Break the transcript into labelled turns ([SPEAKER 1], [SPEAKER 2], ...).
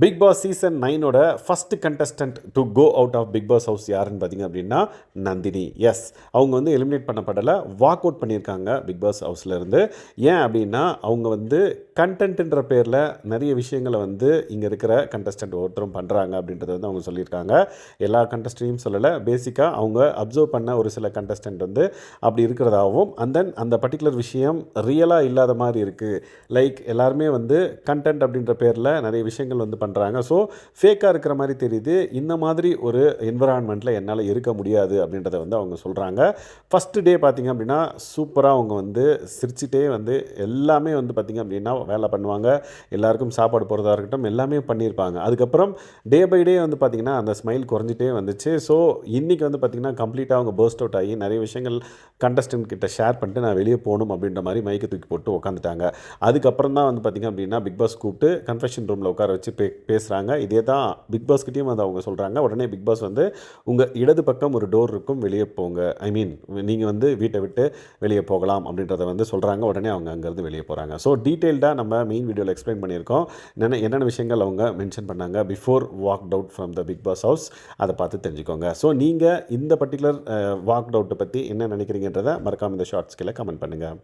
[SPEAKER 1] Big Boss season 9ஓட first contestant to go out of Bigg pass house யாருன்னு பார்த்தீங்க அப்படின்னா நந்தினி. எஸ், அவங்க வந்து எலிமினேட் பண்ணப்படலை, வாக் அவுட் பண்ணியிருக்காங்க பிக் பாஸ் ஹவுஸ்லேருந்து. ஏன் அப்படின்னா அவங்க வந்து கண்டென்ட்ன்ற பேரில் நிறைய விஷயங்களை வந்து இங்கே இருக்கிற கண்டஸ்டன்ட் ஒருத்தரும் பண்ணுறாங்க அப்படின்றத வந்து அவங்க சொல்லியிருக்காங்க. எல்லா கண்டஸ்டையும் சொல்லலை, பேசிக்காக அவங்க அப்சர்வ் பண்ண ஒரு சில கண்டஸ்டன்ட் வந்து அப்படி இருக்கிறதாகவும், அண்ட் தென் அந்த பர்டிகுலர் விஷயம் ரியலாக இல்லாத மாதிரி இருக்குது. லைக் எல்லாருமே வந்து கண்டென்ட் அப்படின்ற பேரில் நிறைய விஷயங்கள் வந்து பண்ணுறாங்க. ஸோ ஃபேக்காக இருக்கிற மாதிரி தெரியுது. இந்த மாதிரி ஒரு என்விரான்மெண்ட்டில் என்னால் இருக்க முடியாது அப்படின்றத வந்து அவங்க சொல்கிறாங்க. ஃபஸ்ட்டு டே பார்த்திங்க அப்படின்னா சூப்பராக அவங்க வந்து சிரிச்சிட்டே வந்து எல்லாமே வந்து பார்த்திங்க அப்படின்னா வேலை பண்ணுவாங்க. எல்லாருக்கும் சாப்பாடு போடுறதா இருக்கட்டும், எல்லாமே பண்ணியிருப்பாங்க. அதுக்கப்புறம் டே பை டே வந்து பார்த்திங்கன்னா அந்த ஸ்மைல் குறைஞ்சிட்டே வந்துச்சு. ஸோ இன்றைக்கி வந்து பார்த்திங்கன்னா கம்ப்ளீட்டாக அவங்க பர்ஸ்ட் அவுட் ஆகி நிறைய விஷயங்கள் கண்டஸ்டன்ட் கிட்ட ஷேர் பண்ணிட்டு நான் வெளியே போகணும் அப்படின்ற மாதிரி மைக்கை தூக்கி போட்டு உட்காந்துட்டாங்க. அதுக்கப்புறம் தான் வந்து பார்த்திங்க அப்படின்னா பிக் பாஸ் கூப்பிட்டு கன்ஃபெஷன் ரூமில் உட்கார வச்சு பேசுகிறாங்க. இதே தான் பிக் பாஸ்கிட்டையும் வந்து அவங்க சொல்கிறாங்க. உடனே பிக் பாஸ் வந்து உங்கள் இடது பக்கம் ஒரு டோர் இருக்கும், வெளியே போங்க, ஐ மீன் நீங்கள் வந்து வீட்டை விட்டு வெளியே போகலாம் அப்படின்றத வந்து சொல்கிறாங்க. உடனே அவங்க அங்கேருந்து வெளியே போகிறாங்க. ஸோ டீட்டெயில்டாக நம்ம மெயின் வீடியோவில் எக்ஸ்பிளைன் பண்ணியிருக்கோம். என்னென்ன விஷயங்கள் அவங்க மென்ஷன் பண்ணாங்க before walked out from the Bigg pass house, அதை பார்த்து தெரிஞ்சுக்கோங்க. ஸோ நீங்கள் இந்த பர்டிகுலர் வாக்ட் அவுட்டை பற்றி என்ன நினைக்கிறீங்கன்றதை மறக்காமல் இந்த ஷார்ட்ஸ் கீழே கமெண்ட் பண்ணுங்கள்.